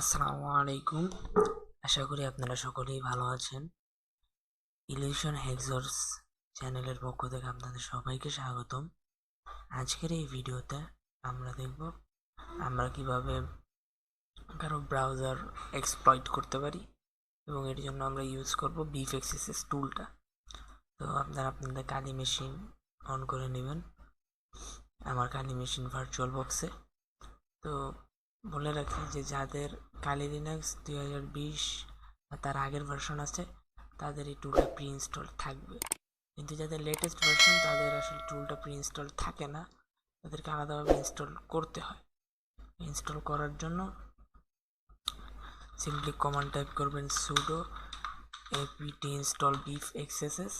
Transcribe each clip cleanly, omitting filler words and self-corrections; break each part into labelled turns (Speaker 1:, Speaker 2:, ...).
Speaker 1: আসসালামু আলাইকুম। আশা করি আপনারা সকলেই ভালো আছেন। ইলিউশন হ্যাক্সর্স চ্যানেলের পক্ষ থেকে আপনাদের সবাইকে স্বাগতম। আজকের এই ভিডিওতে আমরা দেখব আমরা কিভাবে কারো ব্রাউজার এক্সপ্লয়েট করতে পারি এবং এর জন্য আমরা ইউজ করব Beef-xss টুলটা। তো আপনারা আপনাদের কালি মেশিন অন করে নেবেন আমার কালি মেশিন ভার্চুয়াল বক্সে। তো বলে রাখি যে যাদের কালি লিনাক্স 2020 বা তার আগের ভার্সন আছে তাদের এই টুলটা প্রি ইনস্টল থাকবে, কিন্তু যাদের লেটেস্ট ভার্সন তাদের আসলে টুলটা প্রি ইনস্টল থাকে না, তাদেরকে আলাদাভাবে ইনস্টল করতে হয়। ইনস্টল করার জন্য সিম্পলি কমান্ড টাইপ করবেন sudo apt install beef-xss,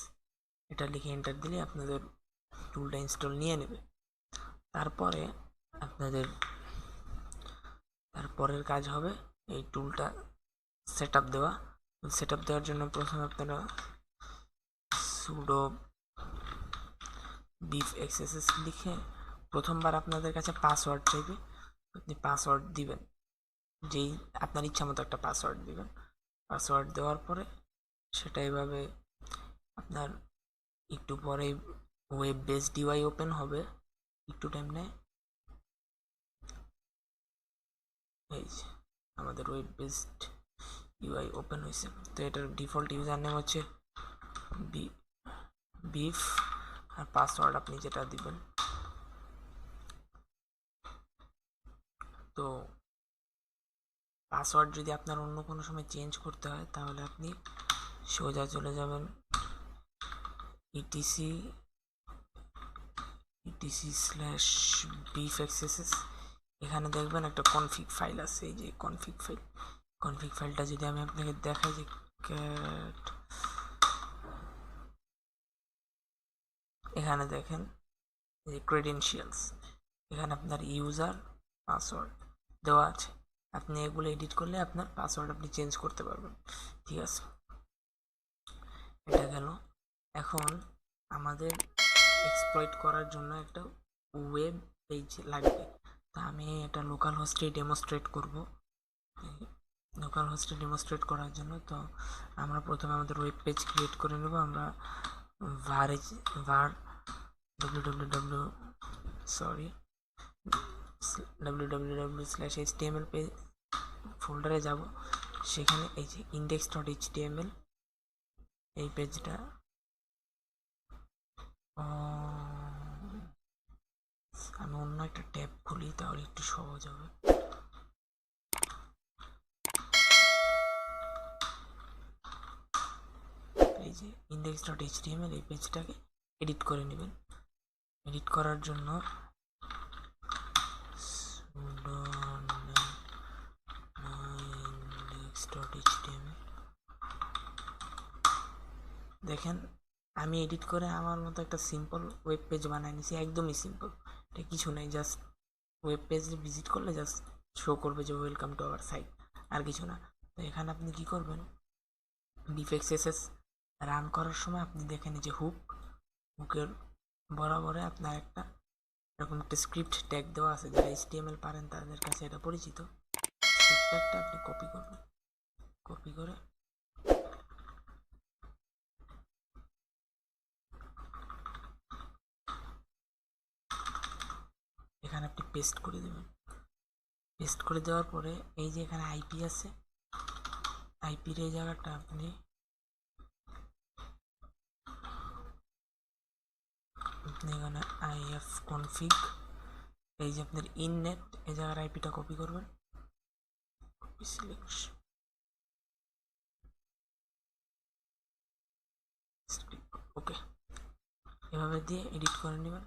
Speaker 1: এটা লিখে এন্টার দিলে আপনাদের টুলটা ইনস্টল নিয়ে নেবে। তারপরের কাজ হবে এই টুলটা সেট আপ দেওয়া। সেট আপ দেওয়ার জন্য প্রথমে আপনারা sudo beef-xss লিখে প্রথমবার আপনাদের কাছে পাসওয়ার্ড চাইবে, আপনি পাসওয়ার্ড দিবেন, যেই আপনার ইচ্ছা মতো একটা পাসওয়ার্ড দিবেন। পাসওয়ার্ড দেওয়ার পরে সেটা এভাবে আপনার একটু পরে ওয়েব বেস ডিওয়াই ওপেন হবে, একটু টাইম নেয়। এই যে আমাদের ওয়েব বেসড ইউআই ওপেন হয়েছে। তো এটার ডিফল্ট ইউজার নেম হচ্ছে বিফ, আর পাসওয়ার্ড আপনি যেটা দিবেন। তো পাসওয়ার্ড যদি আপনার অন্য কোনো সময় চেঞ্জ করতে হয় তাহলে আপনি সোজা চলে যাবেন etc/beef-xss, এখানে দেখবেন একটা কনফিগ ফাইল আছে। এই যে কনফিগ ফাইলটা যদি আমি আপনাকে দেখাই, যে এখানে দেখেন এই ক্রেডেনশিয়ালস, এখানে আপনার ইউজার পাসওয়ার্ড দেওয়া আছে। আপনি এগুলো এডিট করলে আপনার পাসওয়ার্ড আপনি চেঞ্জ করতে পারবেন। ঠিক আছে, এটা গেল। এখন আমাদের এক্সপ্লয়েট করার জন্য একটা ওয়েব পেজ লাগবে। তা আমি এটা লোকাল হোস্টে ডেমনস্ট্রেট করব। লোকাল হোস্টে ডেমনস্ট্রেট করার জন্য তো আমরা প্রথমে আমাদের ওয়েব পেজ ক্রিয়েট করে নেব। আমরা var www/html পেজ ফোল্ডারে যাব, সেখানে এই যে index.html এই পেজটা আমি অন্য একটা ট্যাব খুলি তাহলে একটু সহজ হবে। এই যে index.html এই পেজটাকে এডিট করে নেবেন। এডিট করার জন্য index.html দেখেন আমি এডিট করে আমার মতো একটা সিম্পল ওয়েব পেজ বানিয়ে নিয়েছি, একদমই সিম্পল, এটা কিছু নেই। জাস্ট ওয়েব পেজে ভিজিট করলে জাস্ট শো করবে যে ওয়েলকাম টু আওয়ার সাইট, আর কিছু না। তো এখানে আপনি কি করবেন, Beef-xss রান করার সময় আপনি দেখেন যে হুকের বরাবরে আপনার একটা এরকম একটা স্ক্রিপ্ট ট্যাগ দেওয়া আছে। যারা HTML পারেন তাদের কাছে এটা পরিচিত। স্ক্রিপ্ট ট্যাগটা আপনি কপি করবেন, কপি করে এখানে আপনি পেস্ট করে দেবেন। পেস্ট করে দেওয়ার পরে এই যে এখানে আইপি আছে, আইপির এই জায়গাটা আপনি এখানে if config, এই যে আপনার ইননেট এই জায়গার আইপিটা কপি করবেন, কপি সিলেকশন, ওকে, এভাবে দিয়ে এডিট করে নেবেন,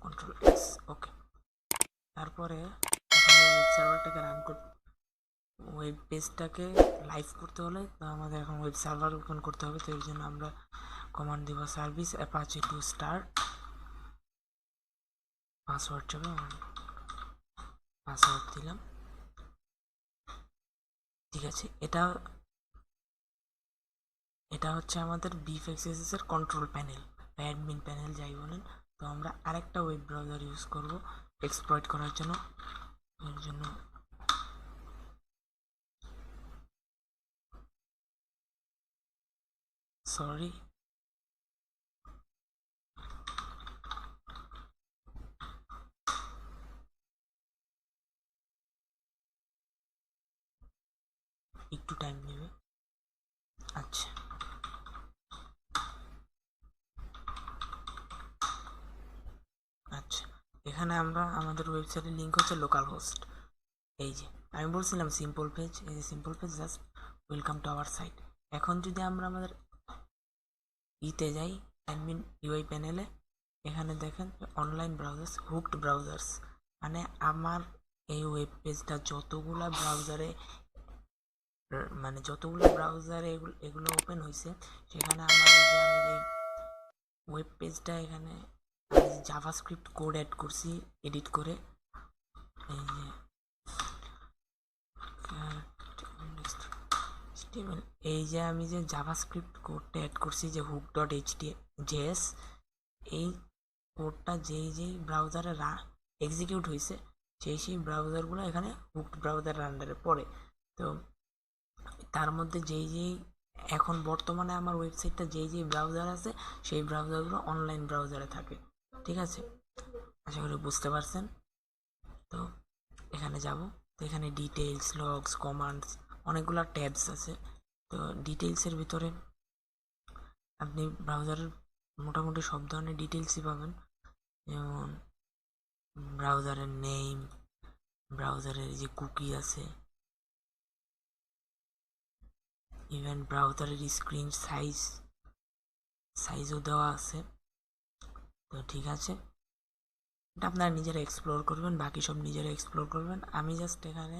Speaker 1: Ctrl+X, ওকে। তারপরে ওয়েব সার্ভারটাকে রান করতে, ওয়েব পেজটাকে লাইভ করতে হলে তো আমাদের এখন ওয়েব সার্ভার ওপেন করতে হবে। তো এর জন্য আমরা কমান্ড দেব service Apache to start, password যাবে, পাসওয়ার্ড দিলাম। ঠিক আছে, এটা হচ্ছে আমাদের Beef-xss এর কন্ট্রোল প্যানেল, অ্যাডমিন প্যানেল যাই বলেন। তো আমরা আরেকটা ওয়েব ব্রাউজার ইউজ করব এক্সপ্লয়েট করার জন্য। এর জন্য সরি, একটু টাইম নেবে। আচ্ছা, আচ্ছা, এখানে আমরা আমাদের ওয়েবসাইটের লিঙ্ক হচ্ছে লোকাল হোস্ট। এই যে আমি বলছিলাম সিম্পল পেজ, এই যে simple page, just welcome to our site. এখন যদি আমরা আমাদের ইতে যাই, অ্যাডমিন ইউআই প্যানেলে, এখানে দেখেন অনলাইন ব্রাউজার্স, হুকড ব্রাউজার্স, মানে আমার এই ওয়েব পেজটা যতগুলো ব্রাউজারে এগুলো ওপেন হয়েছে, সেখানে আমার এই যে আমি যে ওয়েব পেজটা এখানে আমি জাভাস্ক্রিপ্ট কোড অ্যাড করছি এডিট করে, এই যে এই যে আমি যে জাভাস্ক্রিপ্ট কোডটা অ্যাড করছি যে hook.js, এই কোডটা যেই ব্রাউজারে এক্সিকিউট হয়েছে সেই ব্রাউজারগুলো এখানে হুকড ব্রাউজারের আন্ডারে পড়ে। তো তার মধ্যে যেই এখন বর্তমানে আমার ওয়েবসাইটটা যেই ব্রাউজার আছে সেই ব্রাউজারগুলো অনলাইন ব্রাউজারে থাকে। ঠিক আছে, আশা করি বুঝতে পারছেন। তো এখানে যাব, তো এখানে ডিটেইলস, লগস, কমান্ডস, অনেকগুলো ট্যাবস আছে। তো ডিটেইলসের ভিতরে আপনি ব্রাউজারের মোটামুটি সব ধরনের ডিটেইলসই পাবেন, যেমন ব্রাউজারের নেম, ব্রাউজারের যে কুকি আছে, ইভেন ব্রাউজারের স্ক্রিন সাইজও দেওয়া আছে। তো ঠিক আছে, এটা আপনারা নিজেরা এক্সপ্লোর করবেন, বাকি সব নিজেরা এক্সপ্লোর করবেন। আমি জাস্ট এখানে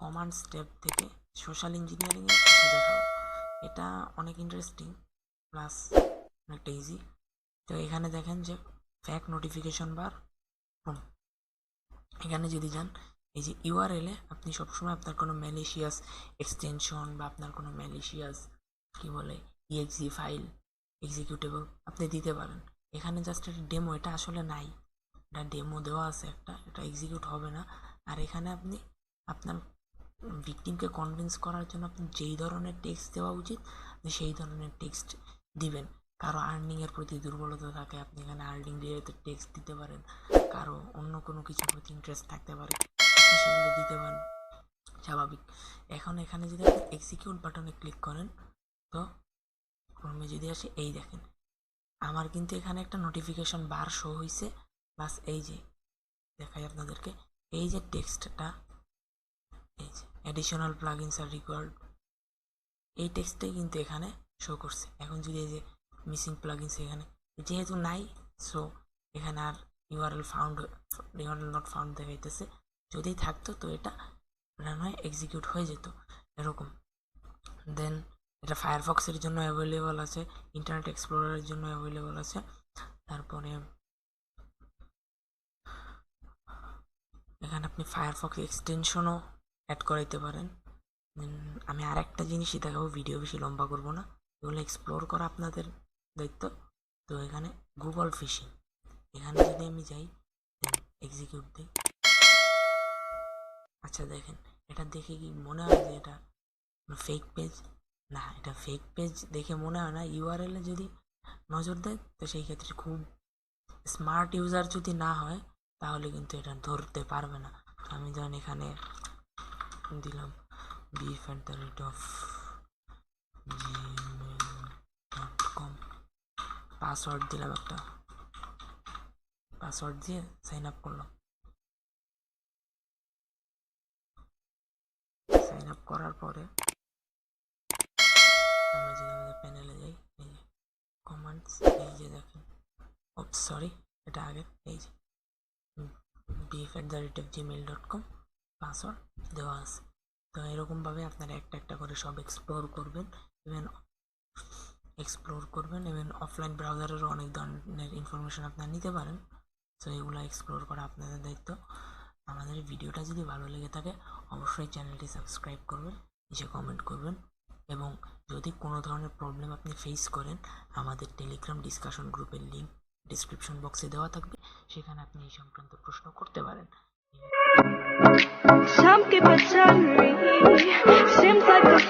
Speaker 1: কমান্ডস ট্যাব থেকে সোশ্যাল ইঞ্জিনিয়ারিংয়ে কিছু দেখাবো। এটা অনেক ইন্টারেস্টিং প্লাস অনেকটা ইজি। তো এখানে দেখেন যে ফ্যাক নোটিফিকেশন বার, এখানে যদি যান, এই যে ইউআরএলে আপনি সবসময় আপনার কোনো ম্যালিশিয়াস এক্সটেনশন বা আপনার কোনো ম্যালিশিয়াস কি বলে ইএক্সি ফাইল এক্সিকিউটেবল আপনি দিতে পারেন। এখানে জাস্ট একটা ডেমো, এটা আসলে নাই, এটা ডেমো দেওয়া আছে একটা, এটা এক্সিকিউট হবে না। আর এখানে আপনি আপনার ভিকটিমকে কনভিন্স করার জন্য আপনি যেই ধরনের টেক্সট দেওয়া উচিত সেই ধরনের টেক্সট দিবেন। কারো আর্নিংয়ের প্রতি দুর্বলতা থাকে, আপনি এখানে আর্নিং রিলেটেড টেক্সট দিতে পারেন। কারো অন্য কোনো কিছুর প্রতি ইন্টারেস্ট থাকতে পারে, আপনি সেগুলো দিতে পারেন, স্বাভাবিক। এখন এখানে যদি আপনি এক্সিকিউট বাটনে ক্লিক করেন, তো ক্রমে যদি আসে, এই দেখেন আমার কিন্তু এখানে একটা নোটিফিকেশন বার শো হয়েছে, প্লাস এই যে দেখাই আপনাদেরকে, এই যে টেক্সটটা, এই যে অ্যাডিশনাল প্লাগইনস আর রিকোয়ার্ড, এই টেক্সটটাই কিন্তু এখানে শো করছে। এখন যদি এই যে মিসিং প্লাগইনস এখানে যেহেতু নাই, সো এখানে আর ইউআরএল নট ফাউন্ড দেখাইতেছে। যদি থাকতো তো এটা রান হয়ে এক্সিকিউট হয়ে যেত এরকম। দেন এটা ফায়ারফক্সের জন্য অ্যাভেলেবল আছে, ইন্টারনেট এক্সপ্লোরারের জন্য অ্যাভেলেবল আছে। তারপরে এখানে আপনি ফায়ারফক্স এক্সটেনশনও অ্যাড করাইতে পারেন। আমি আর একটা জিনিসই দেখাবো, ভিডিও বেশি লম্বা করবো না, এগুলো এক্সপ্লোর করা আপনাদের দায়িত্ব। তো এখানে গুগল ফিশিং, এখানে যদি আমি যাই এক্সিকিউট দিই, আচ্ছা দেখেন এটা দেখে কি মনে হয় যে এটা ফেক পেজ? না, এটা ফেক পেজ দেখে মনে হয় না। ইউআরএলে যদি নজর দেয় তো সেই ক্ষেত্রে খুব স্মার্ট ইউজার যদি না হয় তাহলে কিন্তু এটা ধরতে পারবে না। আমি যখন এখানে দিলাম beef@gmail.com, পাসওয়ার্ড দিলাম, একটা পাসওয়ার্ড দিয়ে সাইন আপ করলাম। সাইন আপ করার পরে আমরা যদি আমাদের প্যানেলে যাই, এই যে কমান্ডস, এই যে দেখেন, সরি এটা আগে, এই যে beef@gmail.com পাসওয়ার্ড দেওয়া আছে। তো এরকমভাবে আপনারা একটা একটা করে সব এক্সপ্লোর করবেন, ইভেন অফলাইন ব্রাউজারেরও অনেক ধরনের ইনফরমেশন আপনারা নিতে পারেন। তো এগুলো এক্সপ্লোর করা আপনাদের দায়িত্ব। আমাদের ভিডিওটা যদি ভালো লেগে থাকে অবশ্যই চ্যানেলটি সাবস্ক্রাইব করবেন, নিচে কমেন্ট করবেন, এবং যদি কোনো ধরনের প্রবলেম আপনি ফেস করেন আমাদের টেলিগ্রাম ডিসকাশন গ্রুপের লিঙ্ক ডিসক্রিপশন বক্সে দেওয়া থাকবে, সেখানে আপনি এই সংক্রান্ত প্রশ্ন করতে পারেন। Some keep it seems like the